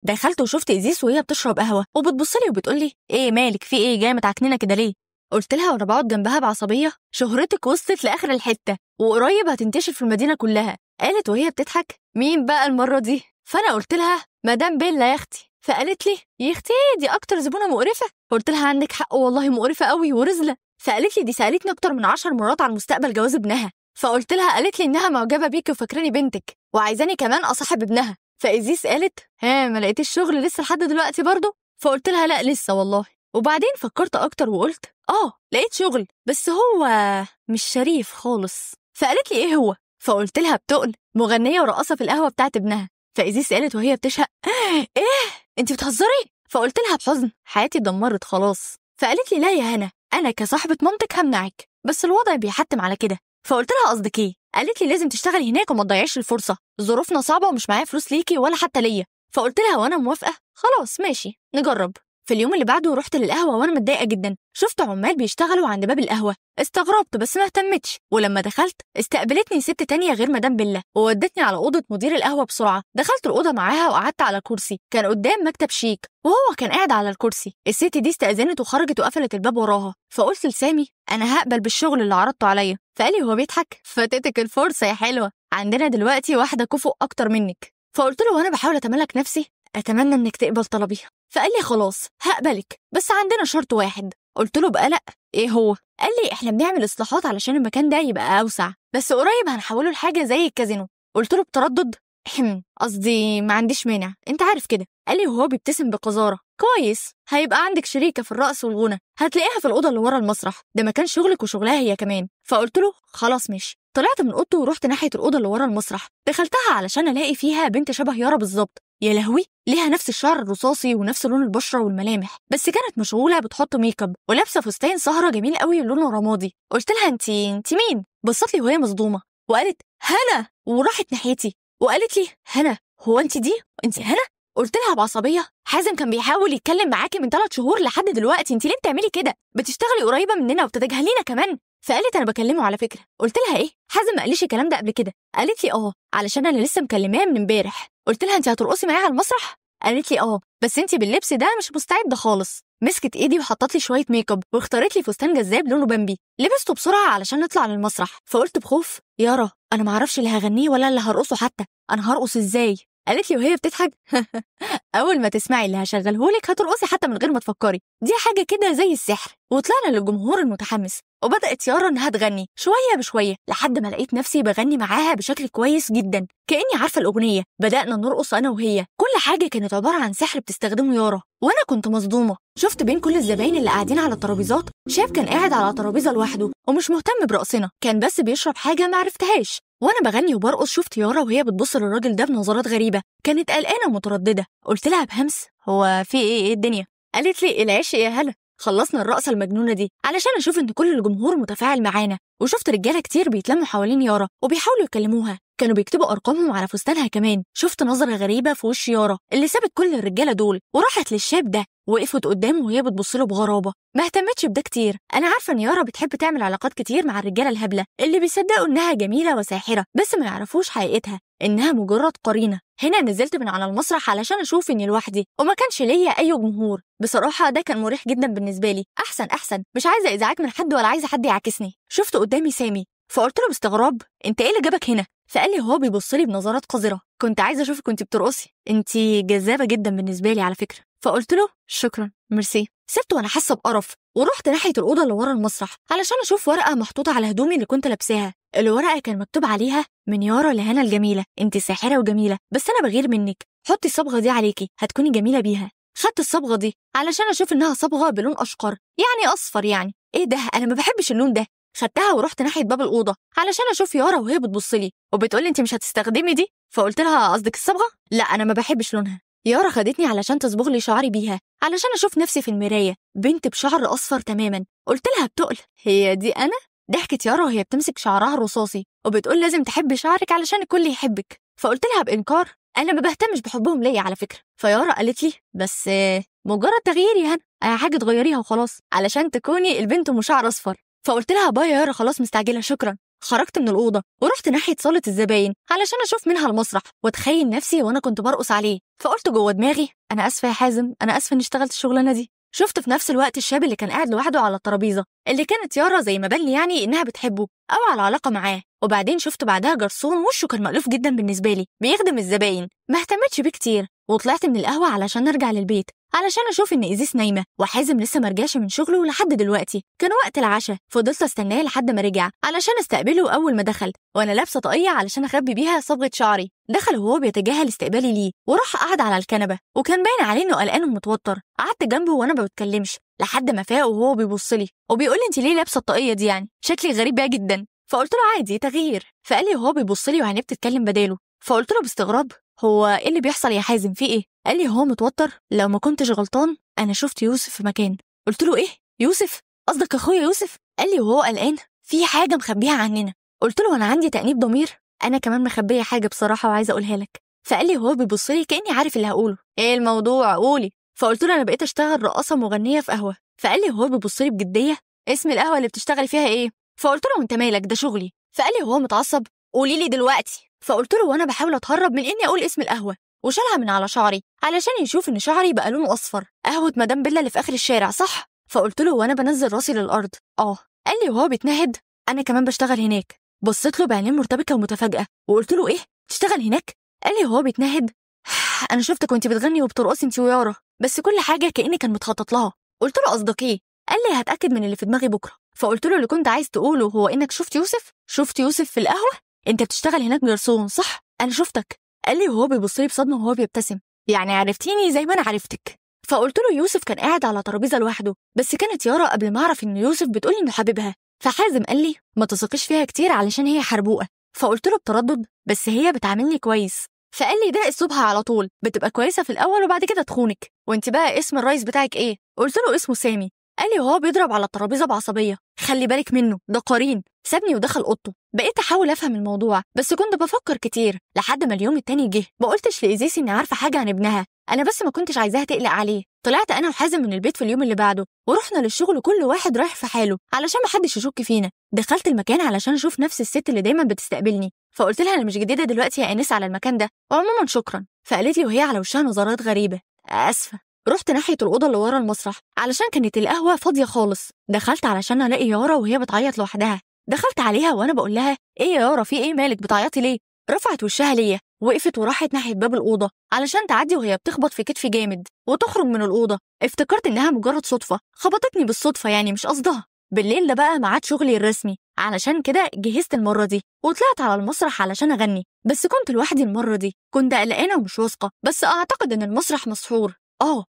دخلت وشفت إزيس وهي بتشرب قهوة وبتبصلي وبتقولي ايه مالك في ايه جاية متعكننة كده ليه؟ قلت لها وانا بقعد جنبها بعصبية شهرتك وصلت لآخر الحتة وقريب هتنتشر في المدينة كلها. قالت وهي بتضحك مين بقى المرة دي؟ فأنا قلت لها مدام بيلا يا اختي. فقالت لي يا اختي دي أكتر زبونة مقرفة. قلت لها عندك حق والله مقرفة قوي ورزلة. فقالت لي دي سألتني أكتر من 10 مرات عن مستقبل جواز ابنها. فقلت لها قالت لي إنها معجبة بيكي وفاكراني بنتك وعايزاني كمان أصاحب ابنها. فإزيس قالت ها ما لقيتيش شغل لسه لحد دلوقتي برضه؟ فقلت لها لا لسه والله. وبعدين فكرت أكتر وقلت لقيت شغل بس هو مش شريف خالص. فقالت لي ايه هو؟ فقلت لها بتقل مغنية ورقصة في القهوة بتاعت ابنها. فإزيس قالت وهي بتشهق ايه انتي بتهزري؟ فقلت لها بحزن حياتي اتدمرت خلاص. فقالت لي لا يا هنا انا كصاحبة مامتك همنعك بس الوضع بيحتم على كده. فقلت لها قصدك ايه؟ قالت لي لازم تشتغلي هناك وما تضيعيش الفرصة ظروفنا صعبة ومش معايا فلوس ليكي ولا حتى ليا. فقلت لها وانا موافقة خلاص ماشي نجرب. في اليوم اللي بعده رحت للقهوة وانا متضايقة جدا. شفت عمال بيشتغلوا عند باب القهوة استغربت بس ما اهتمتش. ولما دخلت استقبلتني ست تانية غير مدام بيلا وودتني على أوضة مدير القهوة بسرعة. دخلت الأوضة معاها وقعدت على كرسي كان قدام مكتب شيك وهو كان قاعد على الكرسي. الست دي استأذنت وخرجت وقفلت الباب وراها. فقلت لسامي انا هقبل بالشغل اللي عرضته عليا. فقال لي وهو بيضحك فاتتك الفرصة يا حلوة عندنا دلوقتي واحدة كفؤ أكتر منك. فقلت له وانا بحاول أتملك نفسي أتمنى إنك تقبل طلبي. فقال لي خلاص هقبلك بس عندنا شرط واحد. قلت له بقلق ايه هو؟ قال لي احنا بنعمل اصلاحات علشان المكان ده يبقى اوسع بس قريب هنحوله لحاجه زي الكازينو. قلت له بتردد قصدي ما عنديش مانع انت عارف كده. قال لي وهو بيبتسم بقذاره كويس هيبقى عندك شريكه في الرقص والغنى هتلاقيها في الاوضه اللي ورا المسرح ده مكان شغلك وشغلها هي كمان. فقلت له خلاص ماشي. طلعت من اوضته ورحت ناحيه الاوضه اللي ورا المسرح. دخلتها علشان الاقي فيها بنت شبه يارا بالظبط. يا لهوي ليها نفس الشعر الرصاصي ونفس لون البشره والملامح بس كانت مشغوله بتحط ميك اب ولابسه فستان سهره جميل قوي لونه رمادي. قلت لها انتي مين؟ بصت لي وهي مصدومه وقالت هنا وراحت ناحيتي وقالت لي هنا هو انتي هنا؟ قلت لها بعصبيه حازم كان بيحاول يتكلم معاكي من 3 شهور لحد دلوقتي انتي ليه بتعملي كده؟ بتشتغلي قريبه مننا وبتتجاهلينا كمان. فقالت انا بكلمه على فكره. قلت لها ايه؟ حازم ما قاليش الكلام ده قبل كده. قالت لي علشان انا لسه مكلماه من امبارح. قلت لها انت هترقصي معايا على المسرح؟ قالت لي بس انت باللبس ده مش مستعده خالص. مسكت ايدي وحطت لي شويه ميك اب واختارت لي فستان جذاب لونه بامبي لبسته بسرعه علشان نطلع للمسرح. فقلت بخوف يارا انا ما اعرفش اللي هغنيه ولا اللي هرقصه حتى انا هرقص ازاي؟ قالت لي وهي بتضحك اول ما تسمعي اللي هشغلهولك هترقصي حتى من غير ما تفكري دي حاجه كده زي السحر. وطلعنا للجمهور المتحمس وبدات يارا انها تغني شويه بشويه لحد ما لقيت نفسي بغني معاها بشكل كويس جدا كاني عارفه الاغنيه. بدانا نرقص انا وهي كل حاجه كانت عباره عن سحر بتستخدمه يارا وانا كنت مصدومه. شفت بين كل الزباين اللي قاعدين على الترابيزات شاب كان قاعد على ترابيزه لوحده ومش مهتم برقصنا كان بس بيشرب حاجه ما عرفتهاش. وانا بغني وبرقص شفت يارا وهي بتبص للراجل ده بنظرات غريبه كانت قلقانه ومتردده. قلت لها بهمس هو في ايه الدنيا؟ قالت لي العيش يا هلا. خلصنا الرقصه المجنونه دي علشان اشوف ان كل الجمهور متفاعل معانا وشفت رجاله كتير بيتلموا حوالين يارا وبيحاولوا يكلموها كانوا بيكتبوا ارقامهم على فستانها كمان. شفت نظره غريبه في وش يارا اللي سابت كل الرجاله دول وراحت للشاب ده وقفت قدامه وهي بتبص له بغرابه. ما اهتمتش بده كتير. انا عارفه ان يارا بتحب تعمل علاقات كتير مع الرجاله الهبله اللي بيصدقوا انها جميله وساحره بس ما يعرفوش حقيقتها انها مجرد قرينه. هنا نزلت من على المسرح علشان اشوف اني لوحدي وما كانش ليا اي جمهور. بصراحه ده كان مريح جدا بالنسبه لي. احسن مش عايزه ازعاج من حد ولا عايزه حد يعاكسني. شفت قدامي سامي فقلت له باستغراب انت ايه اللي جابك هنا؟ فقال لي وهو بيبص لي بنظرات قذره كنت عايزه اشوفك وانت بترقصي انت جذابه جدا بالنسبه لي على فكره. فقلت له شكرا ميرسي. سبته وانا حاسه بقرف ورحت ناحيه الاوضه اللي ورا المسرح علشان اشوف ورقه محطوطه على هدومي اللي كنت لابساها. الورقه كان مكتوب عليها من يارا لهنا الجميله انت ساحره وجميله بس انا بغير منك حطي الصبغه دي عليكي هتكوني جميله بيها. خدت الصبغه دي علشان اشوف انها صبغه بلون اشقر يعني اصفر يعني ايه ده انا ما بحبش اللون ده. خدتها ورحت ناحيه باب الاوضه علشان اشوف يارا وهي بتبص لي وبتقول لي انت مش هتستخدمي دي. فقلت لها قصدك الصبغه؟ لا انا ما بحبش لونها. يارا خدتني علشان تصبغ لي شعري بيها علشان اشوف نفسي في المرايه بنت بشعر اصفر تماما. قلت لها بتقل هي دي انا؟ ضحكت يارا وهي بتمسك شعرها الرصاصي وبتقول لازم تحبي شعرك علشان الكل يحبك. فقلت لها بانكار انا ما بهتمش بحبهم ليا على فكره. فيارا قالت لي بس مجرد تغيير يا هنا حاجه تغيريها وخلاص علشان تكوني البنت ام شعر اصفر. فقلت لها باي يا يارا خلاص مستعجله شكرا. خرجت من الأوضة ورحت ناحية صالة الزباين علشان أشوف منها المسرح وأتخيل نفسي وأنا كنت برقص عليه. فقلت جوه دماغي أنا آسفة يا حازم، أنا آسفة إني اشتغلت الشغلانة دي. شفت في نفس الوقت الشاب اللي كان قاعد لوحده على الترابيزة اللي كانت يارا زي ما بان لي يعني إنها بتحبه أو على علاقة معاه. وبعدين شفت بعدها جرسون وشه كان مألوف جدا بالنسبة لي بيخدم الزباين. ما اهتمتش بيه كتير وطلعت من القهوة علشان أرجع للبيت علشان أشوف إن إيزيس نايمة وحازم لسه مرجعش من شغله لحد دلوقتي. كان وقت العشاء، فضلت استناه لحد ما رجع علشان استقبله. أول ما دخل وأنا لابسة طاقية علشان أخبي بيها صبغة شعري، دخل وهو بيتجاهل استقبالي ليه وراح قعد على الكنبة وكان باين عليه إنه قلقان ومتوتر. قعدت جنبه وأنا ما بتكلمش لحد ما فاق وهو بيبص لي وبيقول لي أنت ليه لابسة الطاقية دي؟ يعني شكلي غريب بيها جدا. فقلت له عادي تغيير. فقال لي وهو بيبص لي وعينيه بتتكلم بداله. فقلت له باستغراب هو ايه اللي بيحصل يا حازم، في ايه؟ قال لي هو متوتر، لو ما كنتش غلطان انا شفت يوسف في مكان. قلت له ايه يوسف؟ قصدك اخويا يوسف؟ قال لي وهو قلقان في حاجه مخبيها عننا. قلت له انا عندي تأنيب ضمير، انا كمان مخبيه حاجه بصراحه وعايزه اقولها لك. فقال لي وهو بيبص لي كاني عارف اللي هقوله، ايه الموضوع قولي. فقلت له انا بقيت اشتغل رقاصه مغنيه في قهوه. فقال لي وهو بيبص لي بجديه اسم القهوه اللي بتشتغلي فيها ايه؟ فقلت له انت مالك ده شغلي. فقال لي وهو متعصب قولي لي دلوقتي. فقلت له وانا بحاول اتهرب من اني اقول اسم القهوه وشالها من على شعري علشان يشوف ان شعري بقى لونه اصفر. قهوه مدام بيلا اللي في اخر الشارع صح؟ فقلت له وانا بنزل راسي للارض قال لي وهو بيتنهد انا كمان بشتغل هناك. بصيت له بعينين مرتبكه ومتفاجئه وقلت له ايه تشتغل هناك؟ قال لي وهو بيتنهد انا شفتك وانت بتغني وبترقصي انت ويارا، بس كل حاجه كأني كان متخطط لها. قلت له قصدك ايه؟ قال لي هتاكد من اللي في دماغي بكره. فقلت له اللي كنت عايز تقوله هو انك شفت يوسف؟ شفت يوسف في القهوه؟ انت بتشتغل هناك جرسون صح؟ انا شفتك. قال لي وهو بيبص لي بصدمه وهو بيبتسم يعني عرفتيني زي ما انا عرفتك. فقلت له يوسف كان قاعد على ترابيزه لوحده، بس كانت يارا قبل ما اعرف ان يوسف بتقولي انه حبيبها. فحازم قال لي ما تثقيش فيها كتير علشان هي حربوقه. فقلت له بتردد بس هي بتعاملني كويس. فقال لي ده اسلوبها على طول، بتبقى كويسه في الاول وبعد كده تخونك. وانت بقى اسم الرئيس بتاعك ايه؟ قلت له اسمه سامي. قال لي وهو بيضرب على الترابيزه بعصبيه خلي بالك منه ده قرين. سابني ودخل اوضته. بقيت احاول افهم الموضوع بس كنت بفكر كتير لحد ما اليوم التاني جه. ما قلتش لايزيس اني عارفه حاجه عن ابنها، انا بس ما كنتش عايزاها تقلق عليه. طلعت انا وحازم من البيت في اليوم اللي بعده ورحنا للشغل كل واحد رايح في حاله علشان ما حدش يشك فينا. دخلت المكان علشان اشوف نفس الست اللي دايما بتستقبلني. فقلت لها انا مش جديده دلوقتي يا انس على المكان ده وعموما شكرا. فقالت لي وهي على وشها نظرات غريبه اسفه. رحت ناحيه الاوضه اللي ورا المسرح علشان كانت القهوه فاضيه خالص. دخلت علشان الاقي يارا وهي بتعيط لوحدها. دخلت عليها وانا بقول لها ايه يا يارا في ايه مالك بتعيطي ليه؟ رفعت وشها ليا وقفت وراحت ناحيه باب الاوضه علشان تعدي وهي بتخبط في كتفي جامد وتخرج من الاوضه. افتكرت انها مجرد صدفه خبطتني بالصدفه يعني مش قصدها. بالليل ده بقى ميعاد شغلي الرسمي علشان كده جهزت المره دي وطلعت على المسرح علشان اغني. بس كنت لوحدي المره دي، كنت قلقانه ومش واثقه بس اعتقد ان المسرح مسحور.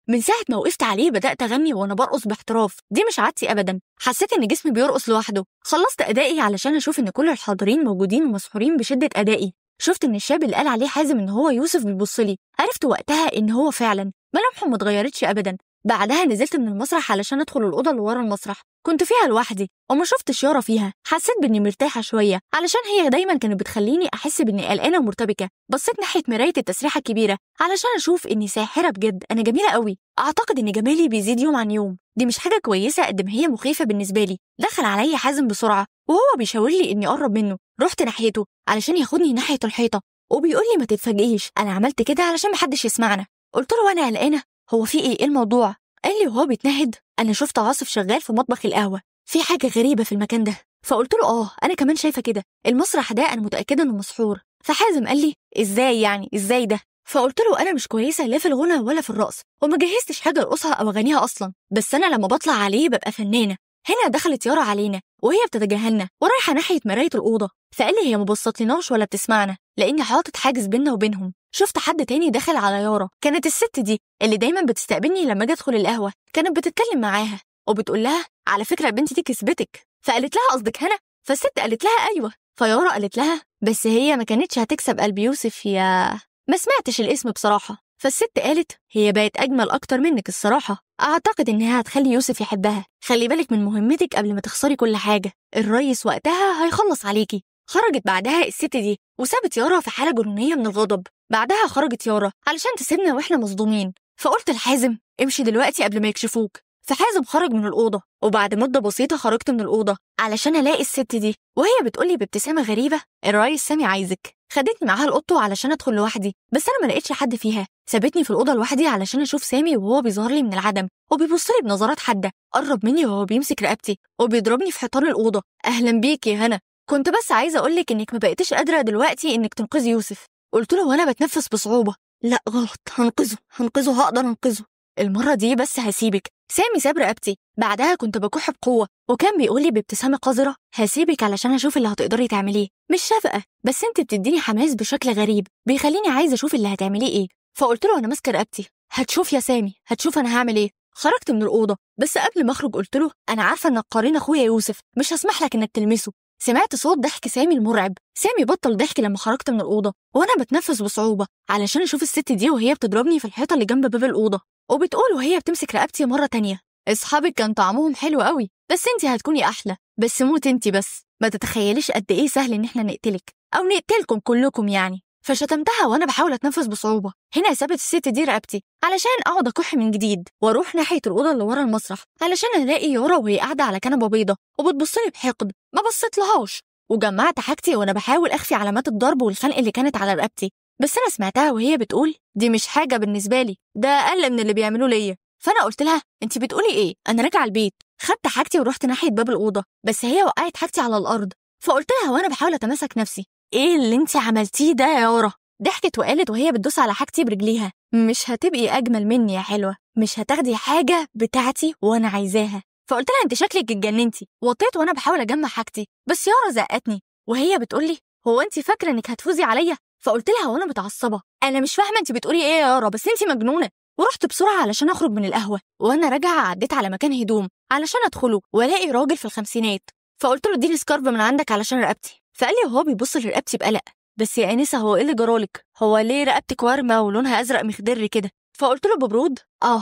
من ساعة ما وقفت عليه بدأت أغني وأنا برقص باحتراف، دي مش عادتي أبدا. حسيت إن جسمي بيرقص لوحده. خلصت أدائي علشان أشوف إن كل الحاضرين موجودين ومسحورين بشدة أدائي. شفت إن الشاب اللي قال عليه حازم إن هو يوسف بيبصلي. عرفت وقتها إن هو فعلا ملامحه ما اتغيرتش أبدا. بعدها نزلت من المسرح علشان أدخل الأوضة اللي ورا المسرح. كنت فيها لوحدي وما شفتش يارا فيها. حسيت بإني مرتاحة شوية علشان هي دايما كانت بتخليني أحس بإني قلقانة ومرتبكة. بصيت ناحية مراية التسريحة الكبيرة علشان أشوف إني ساحرة بجد، أنا جميلة قوي. أعتقد إن جمالي بيزيد يوم عن يوم، دي مش حاجة كويسة قد ما هي مخيفة بالنسبة لي. دخل عليا حازم بسرعة وهو بيشاور لي إني أقرب منه. رحت ناحيته علشان ياخدني ناحية الحيطة وبيقول لي ما تتفاجئيش أنا عملت كده علشان محدش يسمعنا. قلت له وأنا قلقانة هو في إيه الموضوع؟ قال لي وهو بيتنهد أنا شفت عاصف شغال في مطبخ القهوة، في حاجة غريبة في المكان ده. فقلت له أنا كمان شايفة كده، المسرح ده أنا متأكدة إنه مسحور. فحازم قال لي إزاي يعني إزاي ده؟ فقلت له أنا مش كويسة لا في الغنى ولا في الرقص وما جهزتش حاجة أرقصها أو أغنيها أصلا، بس أنا لما بطلع عليه ببقى فنانة. هنا دخلت يارا علينا وهي بتتجاهلنا ورايحة ناحية مراية الأوضة. فقال لي هي ما بصتلناش ولا بتسمعنا لأني حاطط حاجز بيننا وبينهم. شفت حد تاني داخل على يارا، كانت الست دي اللي دايما بتستقبلني لما اجي ادخل القهوة. كانت بتتكلم معاها وبتقول لها على فكرة البنت دي كسبتك. فقالت لها قصدك هنا؟ فالست قالت لها أيوة. فيارا قالت لها بس هي ما كانتش هتكسب قلب يوسف يا ما سمعتش الاسم بصراحة. فالست قالت هي بقت أجمل أكتر منك الصراحة، أعتقد إنها هتخلي يوسف يحبها. خلي بالك من مهمتك قبل ما تخسري كل حاجة، الريس وقتها هيخلص عليكي. خرجت بعدها الست دي وسابت يارا في حالة جنونية من الغضب. بعدها خرجت يارا علشان تسيبنا وإحنا مصدومين. فقلت لحازم امشي دلوقتي قبل ما يكشفوك. فحازم خرج من الأوضة، وبعد مدة بسيطة خرجت من الأوضة علشان ألاقي الست دي وهي بتقولي بابتسامة غريبة: الريس سامي عايزك. خدتني معاها الأوضة علشان أدخل لوحدي، بس أنا ما لقيتش حد فيها. سابتني في الأوضة لوحدي علشان أشوف سامي وهو بيظهر لي من العدم وبيبصلي بنظرات حادة. قرب مني وهو بيمسك رقبتي وبيضربني في حيطان الأوضة. أهلا بيك يا هنا، كنت بس عايزة أقولك إنك ما بقيتش قادرة دلوقتي إنك تنقذي يوسف. قلت له وأنا بتنفس بصعوبة: لا غلط، هنقذه، هقدر أنقذه. المرة دي بس هسيبك. سامي ساب رقبتي. بعدها كنت بكح بقوة وكان بيقولي بابتسامة قذرة: هسيبك علشان أشوف اللي هتقدري تعمليه. مش شفقة، بس انت بتديني حماس بشكل غريب بيخليني عايزة أشوف اللي هتعمليه إيه. فقلت له وأنا ماسكة رقبتي: هتشوف يا سامي، هتشوف أنا هعمل إيه. خرجت من الأوضة، بس قبل ما أخرج قلت له: أنا عارفة إنك قرين أخويا يوسف، مش هسمح لك إنك تلمسه. سمعت صوت ضحك سامي المرعب. سامي بطل ضحك لما خرجت من الأوضة وأنا بتنفس بصعوبة علشان أشوف الست دي وهي بتضربني في الحيطة اللي جنب باب الأوضة وبتقول وهي بتمسك رقبتي مرة تانية: اصحابك كان طعمهم حلو قوي، بس انتي هتكوني احلى، بس موت انتي بس. ما تتخيليش قد ايه سهل ان احنا نقتلك او نقتلكم كلكم يعني. فشتمتها وانا بحاول اتنفس بصعوبة. هنا سابت الست دي رقبتي علشان اقعد اكح من جديد واروح ناحية الأوضة اللي ورا المسرح علشان الاقي يورا وهي قاعدة على كنبة بيضة وبتبصلي بحقد. ما بصيتلهاش وجمعت حاجتي وانا بحاول اخفي علامات الضرب والخنق اللي كانت على رقبتي، بس انا سمعتها وهي بتقول: دي مش حاجة بالنسبة لي، ده اقل من اللي بيعملوه ليا. فانا قلت لها: انت بتقولي ايه؟ انا راجعه البيت. خدت حاجتي ورحت ناحيه باب الاوضه، بس هي وقعت حاجتي على الارض. فقلت لها وانا بحاول اتماسك نفسي: ايه اللي انت عملتيه ده يا يارا؟ ضحكت وقالت وهي بتدوس على حاجتي برجليها: مش هتبقي اجمل مني يا حلوه، مش هتاخدي حاجه بتاعتي وانا عايزاها. فقلت لها: انت شكلك اتجننتي. وطيت وانا بحاول اجمع حاجتي، بس يارا زقتني وهي بتقولي: هو انت فاكره انك هتفوزي عليا؟ فقلت لها وانا متعصبه: انا مش فاهمه انت بتقولي ايه يا يارا، بس انت مجنونه. ورحت بسرعة علشان أخرج من القهوة، وأنا راجعة عديت على مكان هدوم علشان أدخله وألاقي راجل في الخمسينات. فقلت له: اديني سكارف من عندك علشان رقبتي. فقال لي وهو بيبص لرقبتي بقلق: بس يا أنسة هو إيه اللي جرالك؟ هو ليه رقبتك وارمة ولونها أزرق مخضر كده؟ فقلت له ببرود: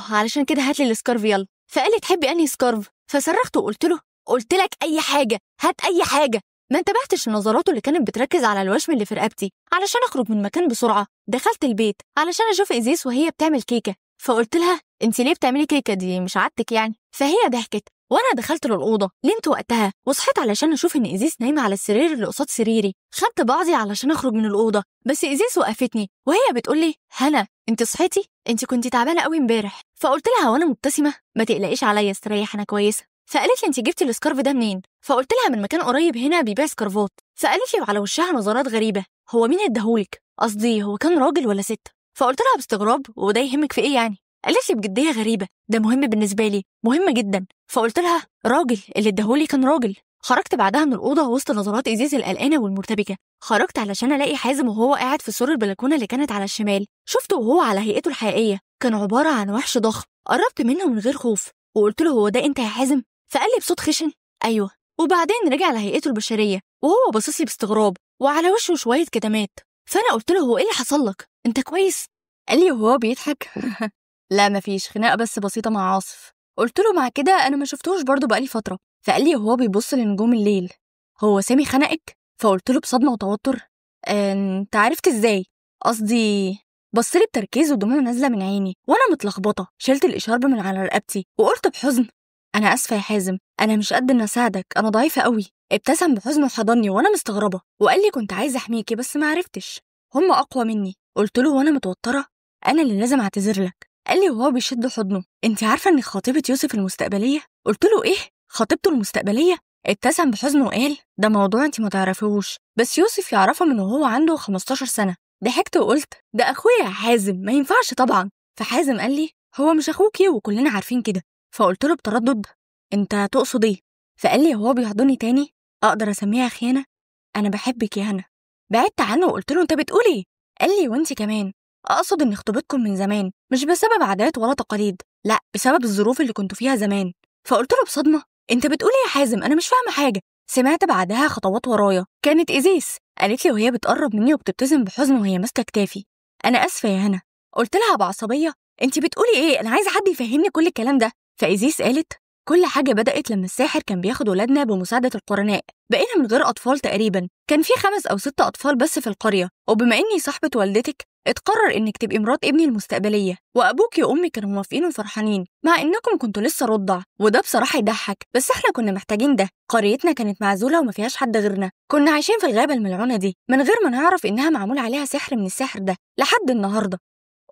علشان كده هاتلي السكارف يلا. فقال لي: تحبي أنهي سكارف؟ فصرخت وقلت له: قلت لك أي حاجة، هات أي حاجة. ما انتبهتش لنظراته اللي كانت بتركز على الوشم اللي في رقبتي. علشان أخرج من المكان بسرعة دخلت البيت علشان أشوف إيزيس وهي بتعمل كيكة. فقلت لها: انت ليه بتعملي كيكه؟ دي مش عادتك يعني. فهي ضحكت وانا دخلت للاوضه. نمت وقتها وصحيت علشان اشوف ان ايزيس نايمه على السرير اللي قصاد سريري. خدت بعضي علشان اخرج من الاوضه، بس ايزيس وقفتني وهي بتقولي: هنا انت صحيتي؟ انت كنتي تعبانه قوي امبارح. فقلت لها وانا مبتسمه: ما تقلقيش عليا، استريح، انا كويسه. فقالت لي: انت جبتي السكارف ده منين؟ فقلت لها: من مكان قريب هنا بيبيع سكارفات. فقالت لي وعلى وشها نظرات غريبه: هو مين اداهولك؟ قصدي هو كان راجل ولا ست؟ فقلت لها باستغراب: وده يهمك في ايه يعني؟ قالت لي بجديه غريبه: ده مهم بالنسبه لي، مهم جدا. فقلت لها: راجل اللي اداهولي كان راجل. خرجت بعدها من الاوضه وسط نظرات ايزيز القلقانه والمرتبكه. خرجت علشان الاقي حازم وهو قاعد في سور البلكونه اللي كانت على الشمال. شفته وهو على هيئته الحقيقيه، كان عباره عن وحش ضخم. قربت منه من غير خوف وقلت له: هو ده انت يا حازم؟ فقال لي بصوت خشن: ايوه. وبعدين رجع لهيئته البشريه وهو باصص لي باستغراب وعلى وشه شويه كدمات. فانا قلت له: هو ايه اللي حصل لك؟ انت كويس؟ قال لي وهو بيضحك: لا مفيش، خناقة بس بسيطة مع عاصف. قلت له: مع كده أنا ما شفتهوش برضه بقالي فترة. فقال لي وهو بيبص لنجوم الليل: هو سامي خنقك؟ فقلت له بصدمة وتوتر: انت عرفت ازاي؟ قصدي. بص لي بتركيز ودموع نازلة من عيني وانا متلخبطة. شلت الإشارب من على رقبتي وقلت بحزن: انا اسفة يا حازم، انا مش قد ان اساعدك، انا ضعيفة قوي. ابتسم بحزن وحضني وانا مستغربة وقال لي: كنت عايزة احميكي بس ما عرفتش، هم اقوى مني. قلت له وانا متوترة: انا اللي لازم اعتذر لك. قال لي وهو بيشد حضنه: انت عارفة انك خطيبة يوسف المستقبلية؟ قلت له: ايه خطيبته المستقبلية؟ ابتسم بحزن وقال: ده موضوع انت ما تعرفوش، بس يوسف يعرفه من وهو عنده 15 سنة. ضحكت وقلت: ده اخويا يا حازم، ما ينفعش طبعا. فحازم قال لي: هو مش اخوكي وكلنا عارفين كده. فقلت له بتردد: انت تقصد ايه؟ فقال لي وهو بيحضني تاني: اقدر اسميها خيانة؟ انا بحبك يا هنا. بعدت عنه وقلت له: انت بتقول ايه؟ قال لي: وانت كمان. اقصد ان خطوبتكم من زمان مش بسبب عادات ولا تقاليد، لا بسبب الظروف اللي كنتوا فيها زمان. فقلت له بصدمه: انت بتقول ايه يا حازم؟ انا مش فاهمه حاجه. سمعت بعدها خطوات ورايا، كانت ايزيس. قالت لي وهي بتقرب مني وبتبتسم بحزن وهي ماسكه كتافي: انا اسفه يا هنا. قلت لها بعصبيه: انت بتقولي ايه؟ انا عايزه حد يفهمني كل الكلام ده. فايزيس قالت: كل حاجه بدات لما الساحر كان بياخد ولادنا بمساعده القرناء. بقينا من غير اطفال تقريبا، كان في 5 أو 6 اطفال بس في القريه، وبما اني صاحبه والدتك اتقرر انك تبقي مرات ابني المستقبليه، وابوكي وامي كانوا موافقين وفرحانين مع انكم كنتوا لسه رضع، وده بصراحه يضحك، بس احنا كنا محتاجين ده. قريتنا كانت معزوله وما فيهاش حد غيرنا، كنا عايشين في الغابه الملعونه دي من غير ما نعرف انها معمول عليها سحر من السحر ده لحد النهارده.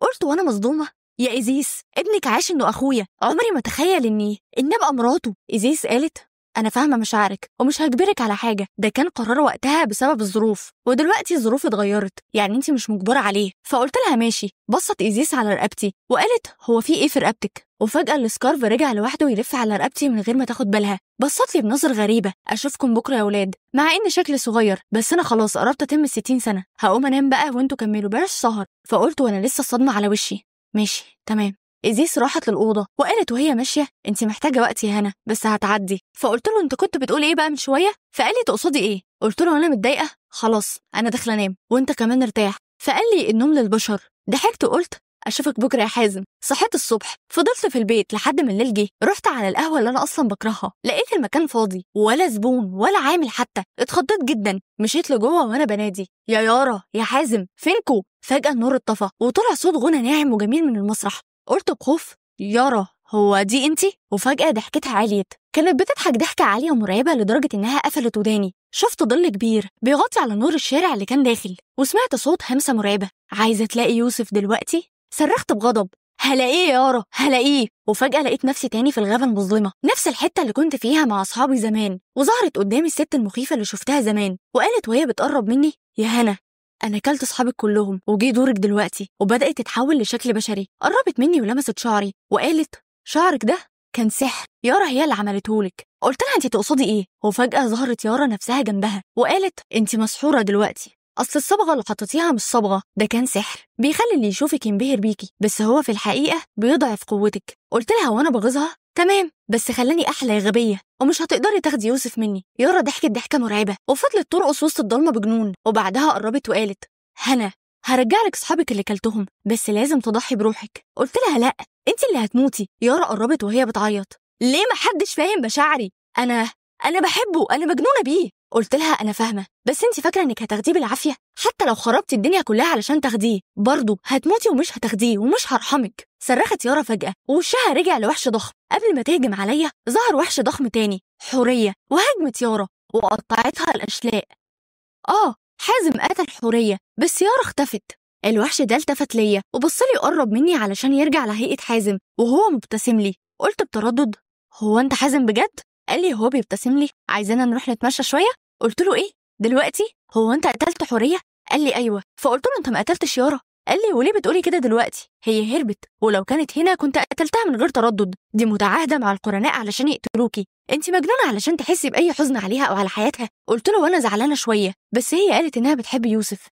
قلت وانا مصدومه، يا إيزيس ابنك عاش انه اخويا، عمري ما تخيل اني ابقى مراته. إيزيس قالت انا فاهمه مشاعرك ومش هجبرك على حاجه، ده كان قرار وقتها بسبب الظروف، ودلوقتي الظروف اتغيرت، يعني انت مش مجبره عليه. فقلت لها ماشي. بصت إيزيس على رقبتي وقالت هو في ايه في رقبتك؟ وفجاه السكارف رجع لوحده يلف على رقبتي من غير ما تاخد بالها. بصت لي بنظر غريبه، اشوفكم بكره يا ولاد، مع ان شكلي صغير بس انا خلاص قربت اتم 60 سنه، هقوم انام بقى وانتوا كملوا بلاش سهر. فقلت وانا لسه الصدمه على وشي ماشي تمام. إيزيس راحت للأوضة وقالت وهي ماشية انت محتاجة وقت يا هنا بس هتعدي. فقلت له انت كنت بتقول ايه بقى من شوية؟ فقال لي تقصدي ايه؟ قلت له انا متضايقة خلاص انا داخلة انام وانت كمان ارتاح. فقال لي النوم للبشر. ضحكت وقلت اشوفك بكره يا حازم. صحيت الصبح فضلت في البيت لحد ما الليل جه، رحت على القهوه اللي انا اصلا بكرهها، لقيت المكان فاضي ولا زبون ولا عامل حتى، اتخضيت جدا. مشيت لجوه وانا بنادي يا يارا يا حازم فينكو. فجاه النور اتطفى وطلع صوت غنى ناعم وجميل من المسرح. قلت بخوف يارا هو دي انتي؟ وفجاه ضحكتها عليت، كانت بتضحك ضحكه عاليه ومرعبه لدرجه انها قفلت وداني. شفت ظل كبير بيغطي على نور الشارع اللي كان داخل، وسمعت صوت همسه مرعبه عايزه تلاقي يوسف دلوقتي؟ صرخت بغضب هلاقيه يا يارا هلاقيه. وفجأة لقيت نفسي تاني في الغابة المظلمة، نفس الحتة اللي كنت فيها مع أصحابي زمان، وظهرت قدامي الست المخيفة اللي شفتها زمان، وقالت وهي بتقرب مني يا هنا أنا كلت أصحابك كلهم وجي دورك دلوقتي. وبدأت تتحول لشكل بشري، قربت مني ولمست شعري وقالت شعرك ده كان سحر، يارا هي اللي عملتهولك. قلت لها انت تقصدي ايه؟ وفجأة ظهرت يارا نفسها جنبها وقالت انت مسحورة دلوقتي، اصل الصبغه اللي حطيتيها مش صبغه، ده كان سحر بيخلي اللي يشوفك ينبهر بيكي، بس هو في الحقيقه بيضعف قوتك. قلت لها وانا بغيظها تمام بس خلاني احلى يا غبيه، ومش هتقدري تاخدي يوسف مني. يارا ضحكت ضحكه مرعبه وفضلت ترقص وسط الضلمه بجنون، وبعدها قربت وقالت هنا هرجعلك صحابك اللي كلتهم بس لازم تضحي بروحك. قلت لها لا انت اللي هتموتي. يارا قربت وهي بتعيط ليه محدش فاهم مشاعري؟ انا بحبه، انا مجنونه بيه. قلت لها انا فاهمه بس انت فاكره انك هتاخديه بالعافيه؟ حتى لو خربتي الدنيا كلها علشان تاخديه برضه هتموتي ومش هتاخديه ومش هرحمك. صرخت يارا فجاه ووشها رجع لوحش ضخم. قبل ما تهجم عليا ظهر وحش ضخم تاني حوريه وهجمت يارا وقطعتها الاشلاء. حازم قتل حوريه بس يارا اختفت. الوحش ده التفت ليا وبصلي قرب مني علشان يرجع لهيئه حازم وهو مبتسم لي. قلت بتردد هو انت حازم بجد؟ قال لي هو بيبتسم لي عايزانا نروح نتمشى شويه. قلت له ايه دلوقتي؟ هو انت قتلت حوريه؟ قال لي ايوه. فقلت له انت ما قتلتش يارا. قال لي وليه بتقولي كده دلوقتي؟ هي هربت ولو كانت هنا كنت قتلتها من غير تردد، دي متعاهده مع القرناء علشان يقتلوكي، انت مجنونه علشان تحسي باي حزن عليها او على حياتها. قلت له وانا زعلانه شويه بس هي قالت انها بتحب يوسف.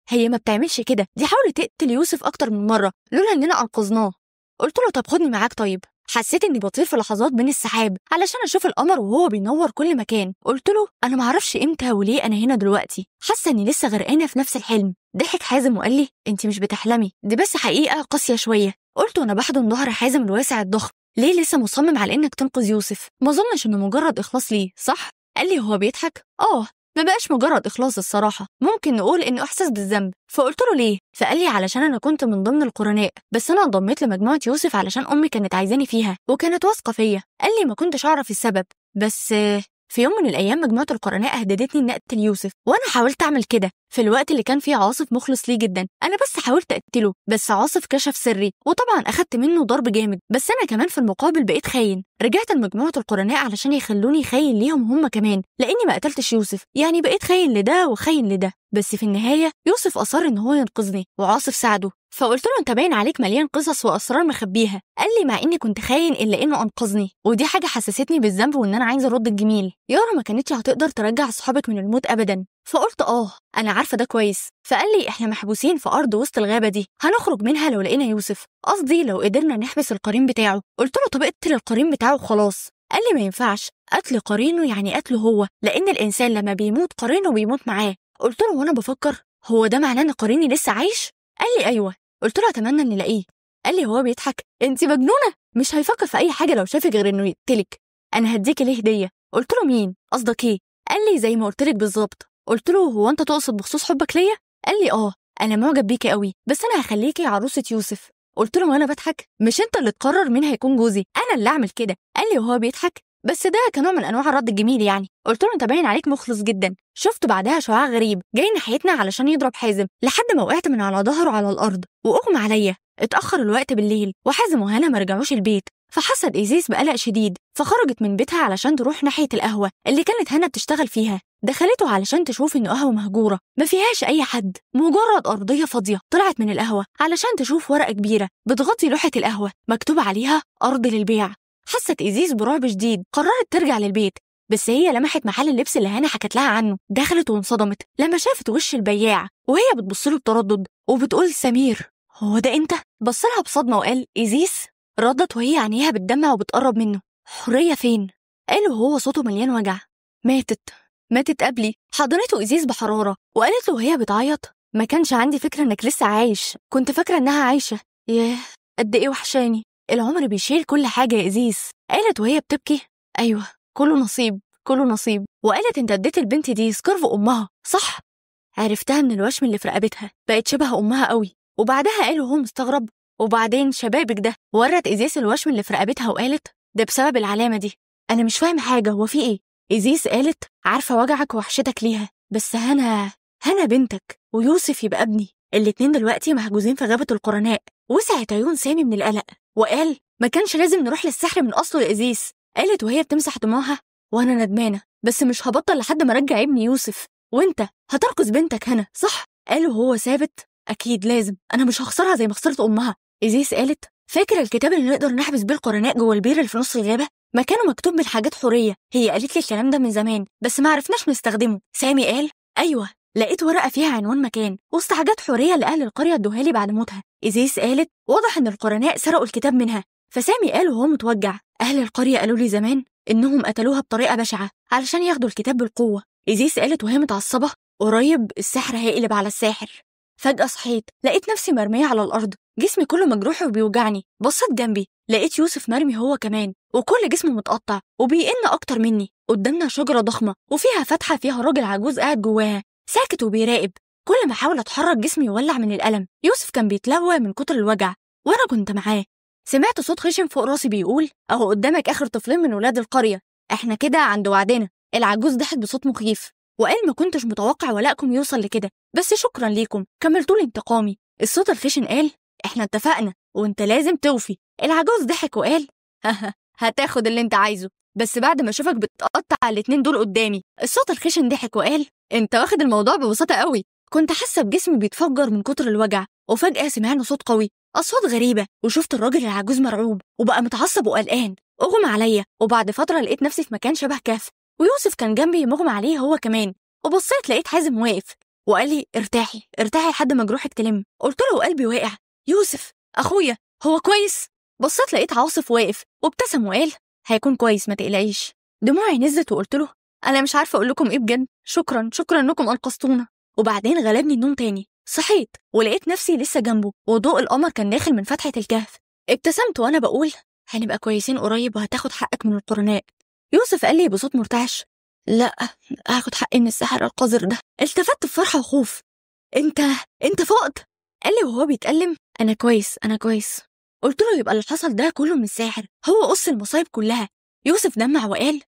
هي ما بتعملش كده، دي حاولت تقتل يوسف اكتر من مره لولا اننا انقذناه. قلت له طب خدني معاك طيب. حسيت اني بطير في لحظات بين السحاب علشان اشوف القمر وهو بينور كل مكان. قلت له انا ما اعرفش امتى وليه انا هنا دلوقتي، حاسه اني لسه غرقانه في نفس الحلم. ضحك حازم وقال لي انت مش بتحلمي، دي بس حقيقه قاسيه شويه. قلت وانا بحضن ظهر حازم الواسع الضخم ليه لسه مصمم على انك تنقذ يوسف؟ ما اظنش انه مجرد اخلاص ليه صح؟ قال لي هو بيضحك ما بقاش مجرد إخلاص الصراحة، ممكن نقول إنه إحساس بالذنب. فقلت له ليه؟ فقال لي علشان أنا كنت من ضمن القرناء بس أنا انضميت لمجموعة يوسف علشان أمي كانت عايزاني فيها وكانت واثقة فيا. قال لي ما كنتش أعرف السبب بس في يوم من الأيام مجموعة القرناء هددتني إني أقتل يوسف وأنا حاولت أعمل كده في الوقت اللي كان فيه عاصف مخلص ليه جدا. أنا بس حاولت أقتله بس عاصف كشف سري وطبعا أخدت منه ضرب جامد، بس أنا كمان في المقابل بقيت خاين. رجعت لمجموعة القرناء علشان يخلوني خاين ليهم هم كمان لأني ما قتلتش يوسف، يعني بقيت خاين لده وخاين لده. بس في النهاية يوسف أصر إن هو ينقذني وعاصف ساعده. فقلت له انت باين عليك مليان قصص واسرار مخبيها. قال لي مع اني كنت خاين الا انه انقذني، ودي حاجه حسستني بالذنب وان انا عايزه ارد الجميل. يارا ما كانتش هتقدر ترجع اصحابك من الموت ابدا. فقلت انا عارفه ده كويس. فقال لي احنا محبوسين في ارض وسط الغابه دي، هنخرج منها لو لقينا يوسف، قصدي لو قدرنا نحبس القرين بتاعه. قلت له طب اقتل القرين بتاعه خلاص. قال لي ما ينفعش، قتل قرينه يعني قتله هو، لان الانسان لما بيموت قرينه بيموت معاه. قلت له وانا بفكر هو ده معناه ان قريني لسه عايش؟ قال لي ايوه. قلت له اتمنى اني الاقيه. قال لي هو بيضحك انت مجنونه، مش هيفكر في اي حاجه لو شافك غير انه يقتلك. انا هديكي ليه هديه. قلت له مين؟ قصدك ايه؟ قال لي زي ما قلت لك بالظبط. قلت له هو انت تقصد بخصوص حبك ليا؟ قال لي انا معجب بيكي قوي، بس انا هخليكي عروسه يوسف. قلت له وانا بضحك: مش انت اللي تقرر مين هيكون جوزي، انا اللي اعمل كده. قال لي وهو بيضحك: بس ده كنوع من انواع الرد الجميل يعني. قلت له: انت باين عليك مخلص جدا. شفت بعدها شعاع غريب جاي ناحيتنا علشان يضرب حازم، لحد ما وقعت من على ظهره على الارض واغمى عليا. اتاخر الوقت بالليل وحازم وهنا ما رجعوش البيت، فحست إيزيس بقلق شديد، فخرجت من بيتها علشان تروح ناحيه القهوه اللي كانت هنا بتشتغل فيها. دخلته علشان تشوف إنه قهوة مهجورة ما فيهاش أي حد، مجرد أرضية فاضية. طلعت من القهوة علشان تشوف ورقة كبيرة بتغطي لوحة القهوة مكتوب عليها أرض للبيع. حست إيزيس برعب شديد، قررت ترجع للبيت، بس هي لمحت محل اللبس اللي هنا حكت لها عنه. دخلت وانصدمت لما شافت وش البياع وهي بتبصله بتردد وبتقول: سمير، هو ده أنت؟ بصلها بصدمة وقال: إيزيس. ردت وهي عينيها بتدمع وبتقرب منه: حورية فين؟ قال وهو صوته مليان وجع: ماتت قبلي. حضنته إيزيس بحرارة وقالت له وهي بتعيط: ما كانش عندي فكرة إنك لسه عايش، كنت فاكرة إنها عايشة. ياه، قد إيه وحشاني. العمر بيشيل كل حاجة يا إيزيس. قالت وهي بتبكي: أيوة، كله نصيب كله نصيب. وقالت: أنت اديت البنت دي سكارف أمها صح؟ عرفتها من الوشم اللي في رقبتها، بقت شبه أمها قوي. وبعدها قال وهو مستغرب: وبعدين شبابك ده؟ ورت إيزيس الوشم اللي في رقبتها وقالت: ده بسبب العلامة دي. أنا مش فاهم حاجة، هو في إيه؟ إيزيس قالت: عارفة وجعك ووحشتك ليها، بس هنا بنتك ويوسف يبقى ابني، الاتنين دلوقتي محجوزين في غابة القرناء. وسعت عيون سامي من القلق وقال: ما كانش لازم نروح للسحر من أصله يا إيزيس. قالت وهي بتمسح دموعها: وأنا ندمانة، بس مش هبطل لحد ما أرجع ابني يوسف. وأنت هترقص بنتك هنا صح؟ قال وهو ثابت: أكيد لازم، أنا مش هخسرها زي ما خسرت أمها. إيزيس قالت: فاكر الكتاب اللي نقدر نحبس بيه القرناء جوه البير اللي في نص الغابة؟ مكانه مكتوب من حاجات حورية، هي قالت لي الكلام ده من زمان بس ما عرفناش نستخدمه. سامي قال: أيوة، لقيت ورقة فيها عنوان مكان وسط حاجات حورية لأهل القرية ادوها لي بعد موتها. إيزيس قالت: واضح إن القرناء سرقوا الكتاب منها. فسامي قال وهو متوجع: أهل القرية قالوا لي زمان إنهم قتلوها بطريقة بشعة علشان ياخدوا الكتاب بالقوة. إيزيس قالت وهي متعصبة: قريب السحر هيقلب على الساحر. فجأة صحيت، لقيت نفسي مرمية على الأرض، جسمي كله مجروح وبيوجعني. بصيت جنبي لقيت يوسف مرمي هو كمان، وكل جسمه متقطع وبيئن أكتر مني. قدامنا شجرة ضخمة وفيها فتحة فيها راجل عجوز قاعد جواها ساكت وبيراقب. كل ما أحاول أتحرك جسمي يولع من الألم. يوسف كان بيتلوى من كتر الوجع وأنا كنت معاه. سمعت صوت خشن فوق راسي بيقول: أهو قدامك آخر طفلين من ولاد القرية، إحنا كده عند وعدنا. العجوز ضحك بصوت مخيف وقال: ما كنتش متوقع ولائكم يوصل لكده، بس شكرا ليكم، كملتولي انتقامي. الصوت الخشن قال: احنا اتفقنا وانت لازم توفي. العجوز ضحك وقال: هتاخد اللي انت عايزه، بس بعد ما اشوفك بتقطع الاتنين دول قدامي. الصوت الخشن ضحك وقال: انت واخد الموضوع ببساطة قوي. كنت حاسة بجسمي بيتفجر من كتر الوجع، وفجأة سمعنا صوت قوي، أصوات غريبة، وشفت الراجل العجوز مرعوب وبقى متعصب وقلقان. أغمى عليا، وبعد فترة لقيت نفسي في مكان شبه كهف، ويوسف كان جنبي مغمى عليه هو كمان. وبصيت لقيت حازم واقف وقال لي: ارتاحي لحد ما جروحك تلم. قلت له وقلبي واقع: يوسف اخويا هو كويس؟ بصيت لقيت عاصف واقف وابتسم وقال: هيكون كويس ما تقلقيش. دموعي نزلت وقلت له: انا مش عارفه اقول لكم ايه بجد، شكرا انكم انقذتونا. وبعدين غلبني النوم تاني، صحيت ولقيت نفسي لسه جنبه وضوء القمر كان داخل من فتحه الكهف. ابتسمت وانا بقول: هنبقى كويسين قريب وهتاخد حقك من القرناء. يوسف قال لي بصوت مرتعش: لا، هاخد حقي من الساحر القذر ده. التفت بفرحه وخوف: انت فقت؟ قال لي وهو بيتألم: انا كويس. قلت له: يبقى اللي حصل ده كله من الساحر، هو قص المصايب كلها. يوسف دمع وقال: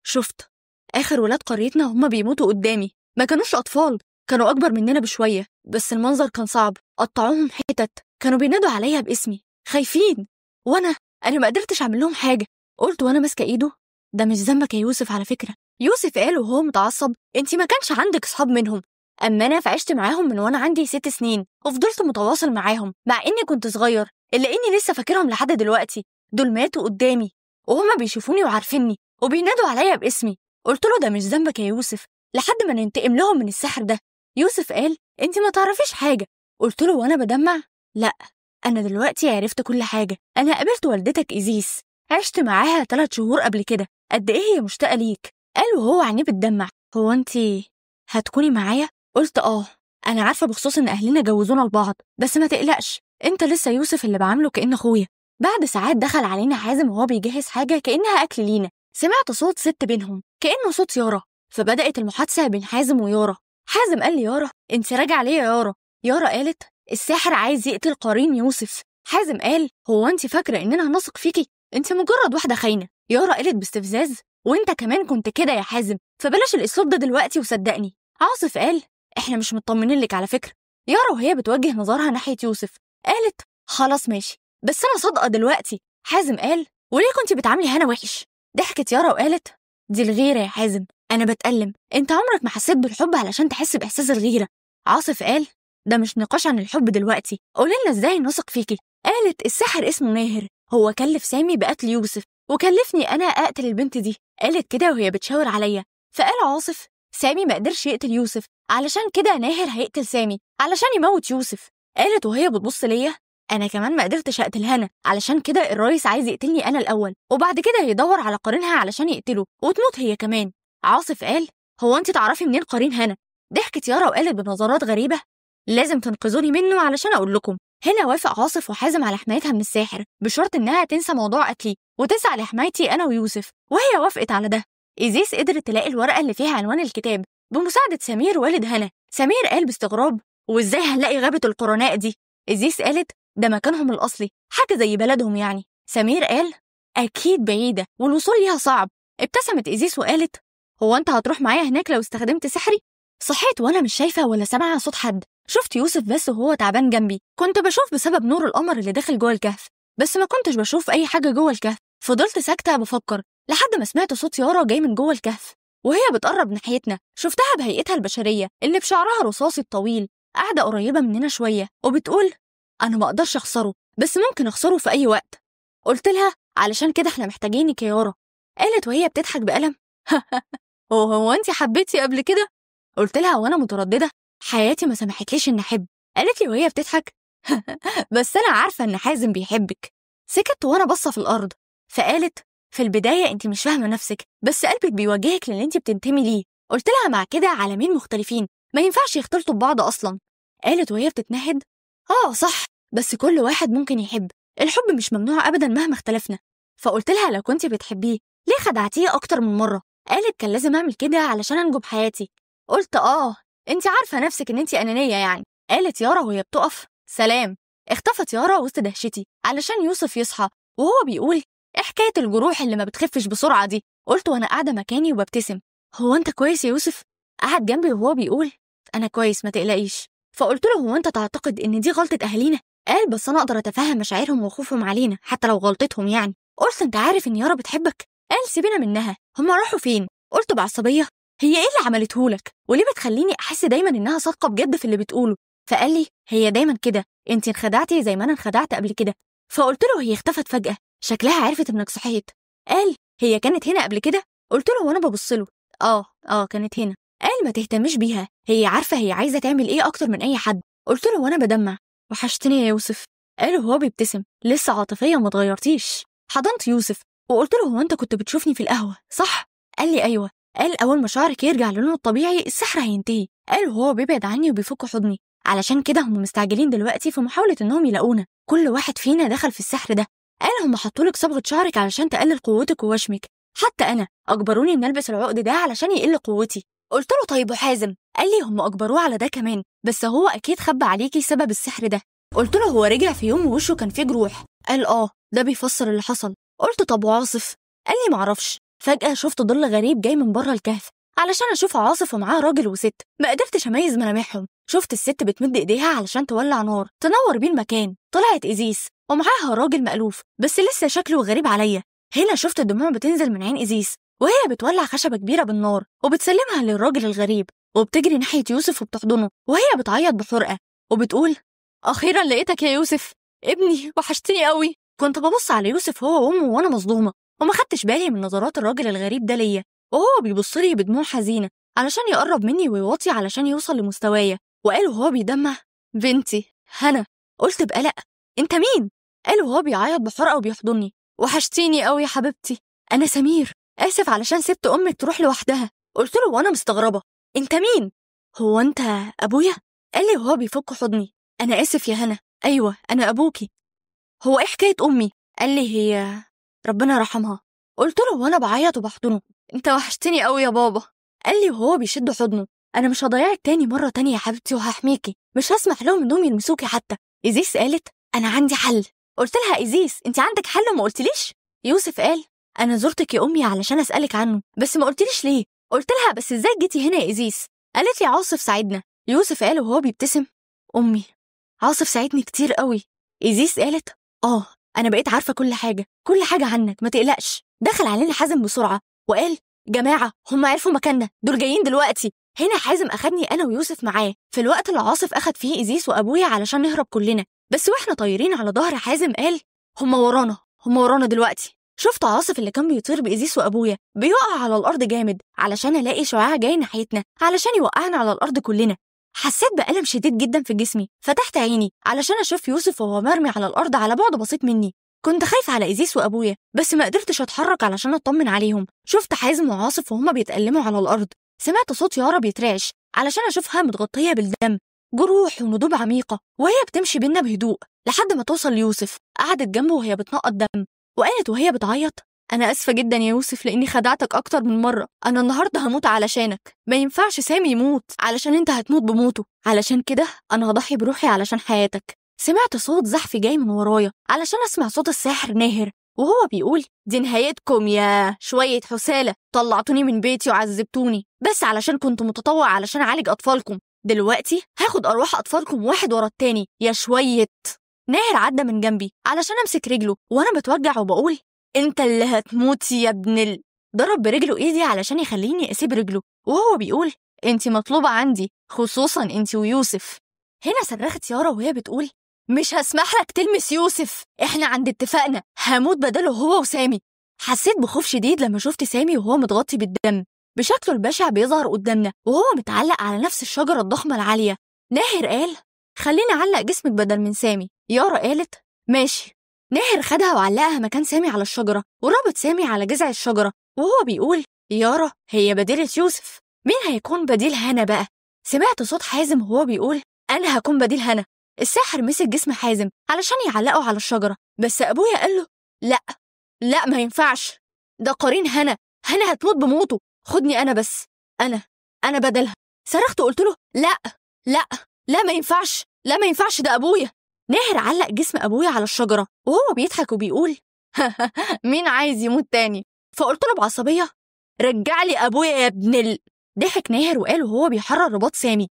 شفت اخر ولاد قريتنا هما بيموتوا قدامي، ما كانوش اطفال، كانوا اكبر مننا بشويه، بس المنظر كان صعب، قطعوهم حتت، كانوا بينادوا عليا باسمي خايفين، وانا ما قدرتش اعمل لهم حاجه. قلت وانا ماسكه ايده: ده مش ذنبك يا يوسف على فكره. يوسف قال وهو متعصب: انت ما كانش عندك اصحاب منهم، اما انا فعشت معاهم من وانا عندي 6 سنين وفضلت متواصل معاهم مع اني كنت صغير، الا اني لسه فاكرهم لحد دلوقتي. دول ماتوا قدامي وهما بيشوفوني وعارفيني وبينادوا عليا باسمي. قلت له: ده مش ذنبك يا يوسف، لحد ما ننتقم لهم من السحر ده. يوسف قال: انت ما تعرفيش حاجه. قلت له وانا بدمع: لا، انا دلوقتي عرفت كل حاجه. انا قابلت والدتك إيزيس، عشت معاها 3 شهور قبل كده، قد ايه هي مشتاقه ليك. قال وهو عينيه بتدمع: هو انت هتكوني معايا؟ قلت: انا عارفه بخصوص ان اهلنا جوزونا لبعض، بس ما تقلقش، انت لسه يوسف اللي بعامله كأنه اخويا. بعد ساعات دخل علينا حازم وهو بيجهز حاجه كأنها اكل لينا. سمعت صوت ست بينهم كأنه صوت يارا، فبدأت المحادثه بين حازم ويارا. حازم قال لي: يارا، انت راجعه ليه يا يارا؟ يارا قالت الساحر عايز يقتل قرين يوسف. حازم قال هو انت فاكره اننا هنثق فيكي؟ انت مجرد واحده خاينه. يارا قالت باستفزاز وانت كمان كنت كده يا حازم، فبلاش الاسلوب ده دلوقتي وصدقني. عاصف قال احنا مش مطمنين لك على فكره. يارا وهي بتوجه نظرها ناحيه يوسف قالت خلاص ماشي، بس انا صادقه دلوقتي. حازم قال وليه كنت بتعاملي هنا وحش؟ ضحكت يارا وقالت دي الغيره يا حازم، انا بتألم، انت عمرك ما حسيت بالحب علشان تحس باحساس الغيره. عاصف قال ده مش نقاش عن الحب دلوقتي، قولي لنا ازاي نثق فيكي. قالت الساحر اسمه ماهر، هو كلف سامي بقتل يوسف وكلفني انا اقتل البنت دي. قالت كده وهي بتشاور عليا. فقال عاصف سامي ما قدرش يقتل يوسف، علشان كده ناهر هيقتل سامي علشان يموت يوسف. قالت وهي بتبص ليا انا كمان ما قدرتش اقتل هنا، علشان كده الرئيس عايز يقتلني انا الاول وبعد كده يدور على قرينها علشان يقتله وتموت هي كمان. عاصف قال هو انت تعرفي منين قرين هنا؟ ضحكت يارا وقالت بنظرات غريبه لازم تنقذوني منه علشان اقول لكم. هنا وافق عاصف وحازم على حمايتها من الساحر بشرط انها تنسى موضوع قتلي وتسعى لحمايتي انا ويوسف، وهي وافقت على ده. إيزيس قدرت تلاقي الورقه اللي فيها عنوان الكتاب بمساعده سمير والد هنا. سمير قال باستغراب وازاي هنلاقي غابه القرناء دي؟ إيزيس قالت ده مكانهم الاصلي، حاجه زي بلدهم يعني. سمير قال اكيد بعيده والوصول ليها صعب. ابتسمت إيزيس وقالت هو انت هتروح معايا هناك لو استخدمت سحري؟ صحيت وانا مش شايفه ولا سامعه صوت حد، شفت يوسف بس وهو تعبان جنبي، كنت بشوف بسبب نور القمر اللي داخل جوه الكهف، بس ما كنتش بشوف اي حاجه جوه الكهف. فضلت ساكته بفكر لحد ما سمعت صوت يارا جاي من جوه الكهف وهي بتقرب ناحيتنا. شفتها بهيئتها البشريه اللي بشعرها رصاصي الطويل قاعده قريبه مننا شويه وبتقول انا ما اقدرش اخسره، بس ممكن اخسره في اي وقت. قلت لها علشان كده احنا محتاجينك يا يارا. قالت وهي بتضحك بألم هو انت حبيتي قبل كده؟ قلت لها وانا متردده حياتي ما سمحتليش ان احب. قالت لي وهي بتضحك بس انا عارفه ان حازم بيحبك. سكت وانا باصه في الارض. فقالت في البدايه انت مش فاهمه نفسك، بس قلبك بيوجهك للي انت بتنتمي ليه. قلت لها مع كده عالمين مختلفين ما ينفعش يختلطوا ببعض اصلا. قالت وهي بتتنهد صح، بس كل واحد ممكن يحب، الحب مش ممنوع ابدا مهما اختلفنا. فقلت لها لو كنت بتحبيه ليه خدعتيه اكتر من مره؟ قالت كان لازم اعمل كده علشان انجو بحياتي. قلت انت عارفه نفسك ان انت انانيه يعني. قالت يارا وهي بتقف سلام. اختفت يارا وسط دهشتي علشان يوسف يصحى وهو بيقول ايه حكايه الجروح اللي ما بتخفش بسرعه دي؟ قلت وانا قاعده مكاني وببتسم هو انت كويس يا يوسف؟ قعد جنبي وهو بيقول انا كويس ما تقلقيش. فقلت له هو انت تعتقد ان دي غلطه اهالينا؟ قال بس انا اقدر اتفهم مشاعرهم وخوفهم علينا حتى لو غلطتهم يعني. قلت انت عارف ان يارا بتحبك؟ قال سيبنا منها، هما راحوا فين؟ قلت بعصبيه هي ايه اللي عملتهولك؟ وليه بتخليني احس دايما انها صادقه بجد في اللي بتقوله؟ فقال لي هي دايما كده، انت انخدعتي زي ما انا انخدعت قبل كده. فقلت له هي اختفت فجاه، شكلها عرفت انك صحيت. قال هي كانت هنا قبل كده؟ قلت له وانا ببص له كانت هنا. قال ما تهتمش بيها، هي عارفه هي عايزه تعمل ايه اكتر من اي حد. قلت له وانا بدمع وحشتني يا يوسف. قال وهو بيبتسم لسه عاطفيه ما اتغيرتيش. حضنت يوسف وقلت له هو انت كنت بتشوفني في القهوه صح؟ قال لي ايوه. قال اول ما شعرك يرجع للونه الطبيعي السحر هينتهي. قال وهو بيبعد عني وبيفك حضني، علشان كده هم مستعجلين دلوقتي في محاوله انهم يلاقونا، كل واحد فينا دخل في السحر ده. قال هم حطولك صبغه شعرك علشان تقلل قوتك ووشمك، حتى انا اجبروني ان البس العقد ده علشان يقل قوتي. قلت له طيب وحازم؟ قال لي هم اجبروه على ده كمان، بس هو اكيد خبى عليكي سبب السحر ده. قلت له هو رجع في يوم ووشه كان فيه جروح. قال ده بيفسر اللي حصل. قلت طب وعاصف؟ قال لي معرفش، فجأة شفت ظل غريب جاي من بره الكهف علشان اشوف عاصف ومعاه راجل وست، ما قدرتش اميز ملامحهم. شفت الست بتمد ايديها علشان تولع نار تنور بيه المكان، طلعت إيزيس ومعاها راجل مألوف بس لسه شكله غريب عليا. هنا شفت الدموع بتنزل من عين إيزيس وهي بتولع خشبة كبيرة بالنار وبتسلمها للراجل الغريب، وبتجري ناحية يوسف وبتحضنه وهي بتعيط بحرقة وبتقول أخيرا لقيتك يا يوسف ابني، وحشتني قوي. كنت ببص على يوسف هو وأمه وأنا مصدومة وما خدتش بالي من نظرات الراجل الغريب ده ليا، وهو بيبص لي بدموع حزينة علشان يقرب مني ويوطي علشان يوصل لمستوايا، وقال وهو بيدمع بنتي هنا. قلت بقلق انت مين؟ قال وهو بيعيط بحرقة وبيحضني وحشتيني قوي يا حبيبتي، انا سمير، اسف علشان سبت امك تروح لوحدها. قلت له وانا مستغربة انت مين؟ هو انت ابويا؟ قال لي وهو بيفك حضني انا اسف يا هنا، ايوه انا ابوكي. هو ايه حكاية امي؟ قال لي هي ربنا يرحمها. قلت له وانا بعيط وبحضنه انت وحشتني قوي يا بابا. قال لي وهو بيشد حضنه أنا مش هضيعك تاني مرة تانية يا حبيبتي وهحميكي، مش هسمح لهم إنهم يلمسوكي حتى. إيزيس قالت أنا عندي حل. قلت لها إيزيس أنت عندك حل وما قلتليش؟ يوسف قال أنا زرتك يا أمي علشان أسألك عنه بس ما قلتليش ليه. قلت لها بس إزاي جيتي هنا يا إيزيس؟ قالت لي عاصف ساعدنا. يوسف قال وهو بيبتسم أمي عاصف ساعدني كتير قوي. إيزيس قالت أنا بقيت عارفة كل حاجة عنك ما تقلقش. دخل علينا حازم بسرعة وقال جماعة هم عرفوا مكاننا، دول جايين دلوقتي. هنا حازم أخدني أنا ويوسف معاه في الوقت اللي عاصف أخد فيه إيزيس وأبويا علشان نهرب كلنا، بس وإحنا طايرين على ظهر حازم قال هم ورانا دلوقتي. شفت عاصف اللي كان بيطير بإيزيس وأبويا بيقع على الأرض جامد علشان ألاقي شعاع جاي ناحيتنا علشان يوقعنا على الأرض كلنا. حسيت بألم شديد جدا في جسمي، فتحت عيني علشان أشوف يوسف وهو مرمي على الأرض على بعد بسيط مني. كنت خايفة على إيزيس وأبويا بس ما قدرتش أتحرك علشان أطمن عليهم. شفت حازم وعاصف وهما بيتألموا على الأرض. سمعت صوت يارا بيترعش علشان أشوفها متغطية بالدم، جروح وندوب عميقة، وهي بتمشي بينا بهدوء لحد ما توصل ليوسف. قعدت جنبه وهي بتنقط دم وقالت وهي بتعيط أنا آسفة جدا يا يوسف لأني خدعتك أكتر من مرة. أنا النهاردة هموت علشانك، ما ينفعش سامي يموت علشان أنت هتموت بموته، علشان كده أنا هضحي بروحي علشان حياتك. سمعت صوت زحف جاي من ورايا علشان أسمع صوت الساحر ناهر وهو بيقول دي نهايتكم يا شوية حسالة، طلعتوني من بيتي وعذبتوني بس علشان كنت متطوع علشان أعالج أطفالكم. دلوقتي هاخد أرواح أطفالكم واحد ورا التاني يا شوية. ناهر عدى من جنبي علشان أمسك رجله وأنا بتوجع وبقول انت اللي هتموت يا ضرب برجله ايدي علشان يخليني اسيب رجله وهو بيقول انت مطلوبة عندي، خصوصا انت ويوسف. هنا صرخت يارا وهي بتقول مش هسمح لك تلمس يوسف، احنا عند اتفاقنا، هموت بداله هو وسامي. حسيت بخوف شديد لما شفت سامي وهو متغطي بالدم بشكله البشع بيظهر قدامنا وهو متعلق على نفس الشجرة الضخمة العالية. ناهر قال خليني أعلق جسمك بدل من سامي. يارا قالت ماشي. ناهر خدها وعلقها مكان سامي على الشجرة وربط سامي على جذع الشجرة وهو بيقول يارا هي بديلة يوسف، مين هيكون بديل هنا بقى؟ سمعت صوت حازم وهو بيقول أنا هكون بديل هنا. الساحر مسك جسم حازم علشان يعلقه على الشجرة بس أبويا قال له لا ما ينفعش، ده قرين هنا هتموت بموته، خدني أنا بس، أنا بدلها. صرخت وقلت له لا ما ينفعش ده أبويا. ناهر علق جسم أبويا على الشجرة وهو بيضحك وبيقول مين عايز يموت تاني؟ فقلت له بعصبية رجع لي أبويا يا ضحك ناهر وقال وهو بيحرر رباط سامي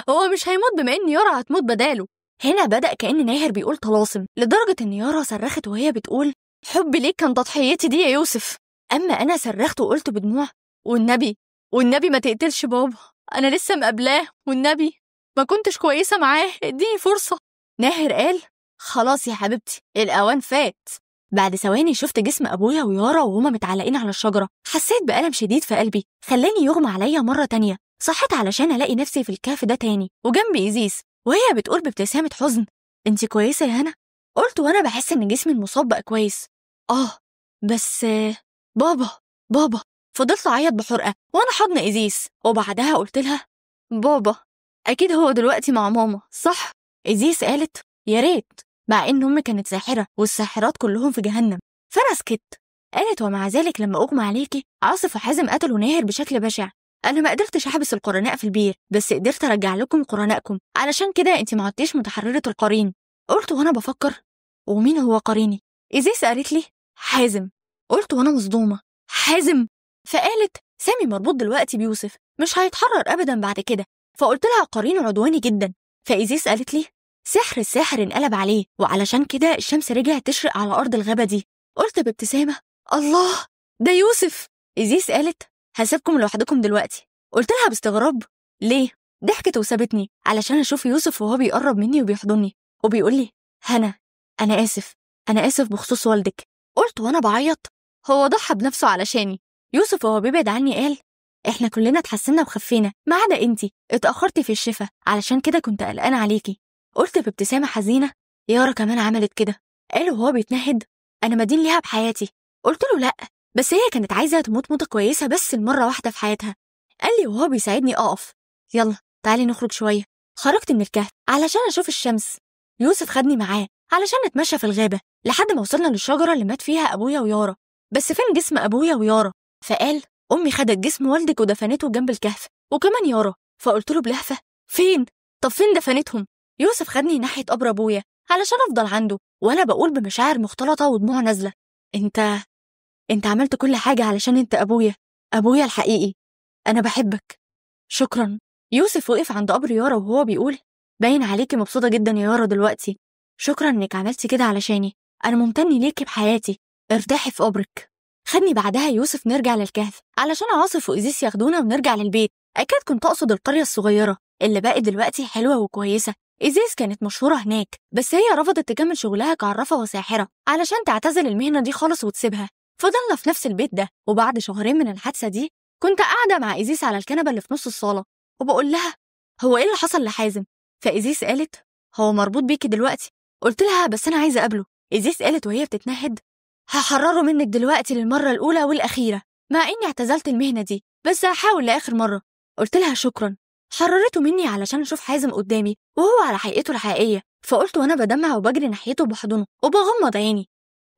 هو مش هيموت بما إن يارا هتموت بداله. هنا بدأ كأن ناهر بيقول طلاسم لدرجة إن يارا صرخت وهي بتقول حبي ليك كان تضحيتي دي يا يوسف. أما أنا صرخت وقلت بدموع والنبي ما تقتلش بابا، أنا لسه مقابلاه والنبي ما كنتش كويسة معاه، اديني فرصة. ناهر قال خلاص يا حبيبتي الأوان فات. بعد ثواني شفت جسم أبويا ويارا وهما متعلقين على الشجرة. حسيت بألم شديد في قلبي خلاني يغمى عليا مرة تانية. صحيت علشان ألاقي نفسي في الكهف ده تاني وجنبي إيزيس وهي بتقول بابتسامة حزن انتي كويسة يا هنا؟ قلت وأنا بحس إن جسمي المصاب بقى كويس بس بابا. فضلت أعيط بحرقة وأنا حضن إيزيس وبعدها قلت لها بابا أكيد هو دلوقتي مع ماما صح؟ إيزيس قالت يا ريت، مع إن أمي كانت ساحرة والساحرات كلهم في جهنم. فأنا سكت. قالت ومع ذلك لما أغمى عليكي عاصف وحازم قتلوا ناهر بشكل بشع. أنا ما قدرتش أحبس القرناء في البير بس قدرت أرجع لكم قرنائكم، علشان كده أنت ما عدتيش متحررة القرين. قلت وأنا بفكر ومين هو قريني؟ إيزيس قالت لي حازم. قلت وأنا مصدومة حازم؟ فقالت سامي مربوط دلوقتي بيوسف مش هيتحرر أبدا بعد كده. فقلت لها قرين عدواني جدا. فإيزيس قالت لي سحر الساحر انقلب عليه وعلشان كده الشمس رجعت تشرق على أرض الغابة دي. قلت بابتسامة الله ده يوسف. إيزيس قالت هسيبكم لوحدكم دلوقتي. قلت لها باستغراب ليه؟ ضحكت وسابتني علشان أشوف يوسف وهو بيقرب مني وبيحضني وبيقول لي هنا أنا آسف بخصوص والدك. قلت وأنا بعيط هو ضحى بنفسه علشاني. يوسف وهو بيبعد عني قال احنا كلنا اتحسنا وخفينا ما عدا انتي، اتأخرتي في الشفا علشان كده كنت قلقانة عليكي. قلت بابتسامة حزينة يارا كمان عملت كده. قال وهو بيتنهد أنا مدين ليها بحياتي. قلت له لأ بس هي كانت عايزة تموت موتة كويسة بس المرة واحدة في حياتها. قال لي وهو بيساعدني أقف يلا تعالي نخرج شوية. خرجت من الكهف علشان أشوف الشمس. يوسف خدني معاه علشان نتمشى في الغابة لحد ما وصلنا للشجرة اللي مات فيها أبويا ويارا. بس فين جسم أبويا ويارا؟ فقال أمي خدت جسم والدك ودفنته جنب الكهف وكمان يارا. فقلت له بلهفة: فين؟ طب فين دفنتهم؟ يوسف خدني ناحية قبر أبويا علشان أفضل عنده، وأنا بقول بمشاعر مختلطة ودموع نازلة: انت عملت كل حاجة علشان انت أبويا الحقيقي. أنا بحبك. شكرا. يوسف وقف عند قبر يارا وهو بيقول: باين عليكي مبسوطة جدا يا يارا دلوقتي. شكرا إنك عملتي كده علشاني، أنا ممتن ليكي بحياتي. ارتاحي في قبرك. خدني بعدها يوسف نرجع للكهف علشان عاصف وإيزيس ياخدونا ونرجع للبيت. أكيد كنت أقصد القرية الصغيرة اللي بقت دلوقتي حلوة وكويسة. إيزيس كانت مشهورة هناك، بس هي رفضت تكمل شغلها كعرافة وساحرة علشان تعتزل المهنة دي خالص وتسيبها. فضلنا في نفس البيت ده، وبعد شهرين من الحادثة دي كنت قاعدة مع إيزيس على الكنبة اللي في نص الصالة وبقول لها: هو إيه اللي حصل لحازم؟ فإيزيس قالت: هو مربوط بيكي دلوقتي. قلت لها: بس أنا عايزة أقابله. إيزيس قالت وهي بتتنهد: هحرره منك دلوقتي للمرة الأولى والأخيرة، مع إني اعتزلت المهنة دي، بس هحاول لآخر مرة. قلت لها: شكرا. حررته مني علشان أشوف حازم قدامي وهو على حقيقته الحقيقية. فقلت وأنا بدمع وبجري ناحيته بحضنه وبغمض عيني: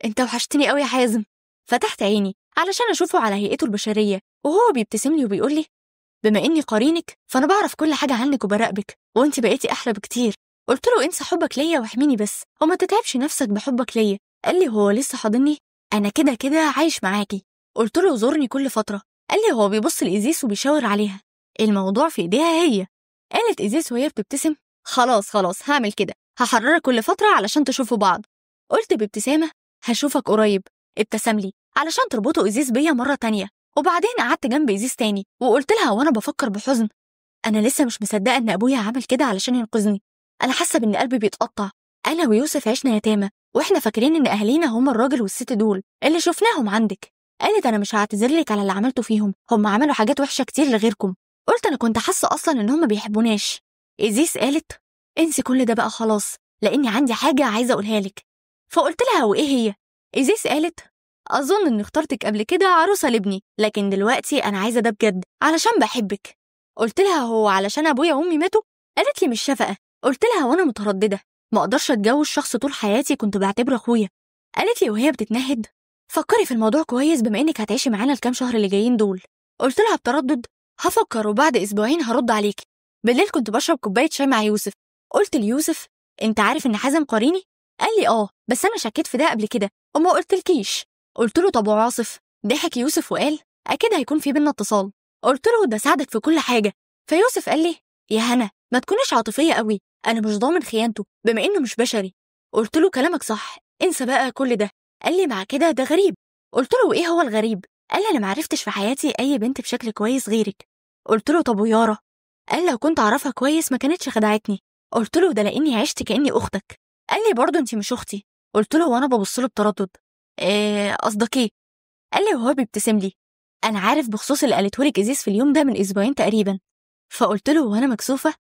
أنت وحشتني قوي يا حازم. فتحت عيني علشان أشوفه على هيئته البشرية وهو بيبتسم لي وبيقول لي: بما إني قرينك فأنا بعرف كل حاجة عنك وبراقبك، وأنت بقيتي أحلى بكتير. قلت له: انسى حبك ليا واحميني بس، وما تتعبش نفسك بحبك ليا. قال لي: هو لسه حاضني؟ أنا كده كده عايش معاكي. قلت له: زورني كل فترة. قال لي وهو بيبص لإيزيس وبيشاور عليها: الموضوع في إيديها هي. قالت إيزيس وهي بتبتسم: خلاص هعمل كده، هحررك كل فترة علشان تشوفوا بعض. قلت بابتسامة: هشوفك قريب. ابتسم لي علشان تربطوا إيزيس بيا مرة تانية. وبعدين قعدت جنب إيزيس تاني وقلت لها وأنا بفكر بحزن: أنا لسه مش مصدقة إن أبويا عمل كده علشان ينقذني. أنا حاسة بإن قلبي بيتقطع. أنا ويوسف عشنا يتامى، وإحنا فاكرين إن أهالينا هم الراجل والست دول اللي شفناهم عندك. قالت: أنا مش هعتذر لك على اللي عملته فيهم، هم عملوا حاجات وحشة كتير لغيركم. قلت: أنا كنت حاسة أصلا إن هم ما بيحبوناش. إيزيس قالت: انسي كل ده بقى خلاص، لأني عندي حاجة عايزة أقولها لك. فقلت لها: وإيه هي؟ إيزيس قالت: أظن إني اخترتك قبل كده عروسة لابني، لكن دلوقتي أنا عايزة ده بجد علشان بحبك. قلت لها: هو علشان أبويا وأمي ماتوا؟ قالت لي: مش شفقة. قلت لها وأنا مترددة: ما أقدرش أتجوز شخص طول حياتي كنت بعتبره أخويا. قالت لي وهي بتتنهد: فكري في الموضوع كويس بما إنك هتعيشي معانا الكام شهر اللي جايين دول. قلت لها بتردد: هفكر وبعد أسبوعين هرد عليكي. بالليل كنت بشرب كوباية شاي مع يوسف. قلت ليوسف: أنت عارف إن حازم قريني؟ قال لي: بس أنا شكيت في ده قبل كده وما قلتلكيش. قلت له: طب وعاصف؟ ضحك يوسف وقال: أكيد هيكون في بينا اتصال. قلت له: ده ساعدك في كل حاجة. فيوسف قال لي: يا هنا ما تكونيش عاطفية قوي، أنا مش ضامن خيانته بما إنه مش بشري. قلت له: كلامك صح، انسى بقى كل ده. قال لي: مع كده ده غريب. قلت له: وإيه هو الغريب؟ قال لي: أنا معرفتش في حياتي أي بنت بشكل كويس غيرك. قلت له: طب ويارا؟ قال: لو كنت أعرفها كويس ما كانتش خدعتني. قلت له: ده لأني عشت كأني أختك. قال لي: برضه أنت مش أختي. قلت له وأنا ببص له بتردد: قصدك إيه؟ قال لي وهو بيبتسم لي: أنا عارف بخصوص اللي قالته لك إزيس في اليوم ده من أسبوعين تقريبا. فقلت له وأنا مكسوفة: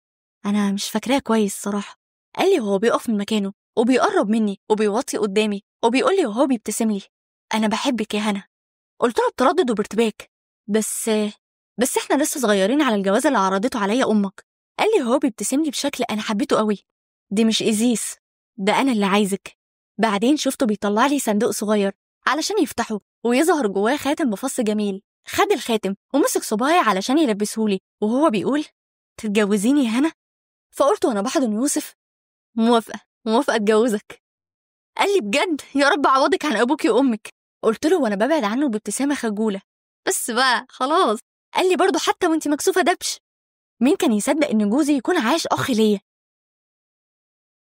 أنا مش فاكراه كويس صراحة. قال لي وهو بيقف من مكانه وبيقرب مني وبيوطي قدامي وبيقول لي وهو بيبتسم لي: أنا بحبك يا هنا. قلت له بتردد وبارتباك: بس إحنا لسه صغيرين على الجوازة اللي عرضته عليا أمك. قال لي وهو بيبتسم لي بشكل أنا حبيته قوي: دي مش إزيس، ده أنا اللي عايزك. بعدين شفته بيطلع لي صندوق صغير علشان يفتحه ويظهر جواه خاتم بفص جميل. خد الخاتم ومسك صباعي علشان يلبسهولي وهو بيقول: تتجوزيني يا هنا؟ فقلت وانا بحضن يوسف: موافقة اتجوزك. قال لي: بجد؟ يا رب عوضك عن ابوكي وامك. قلت له وانا ببعد عنه بابتسامة خجولة: بس بقى خلاص. قال لي: برضه حتى وانتي مكسوفة دبش؟ مين كان يصدق ان جوزي يكون عايش اخ ليا؟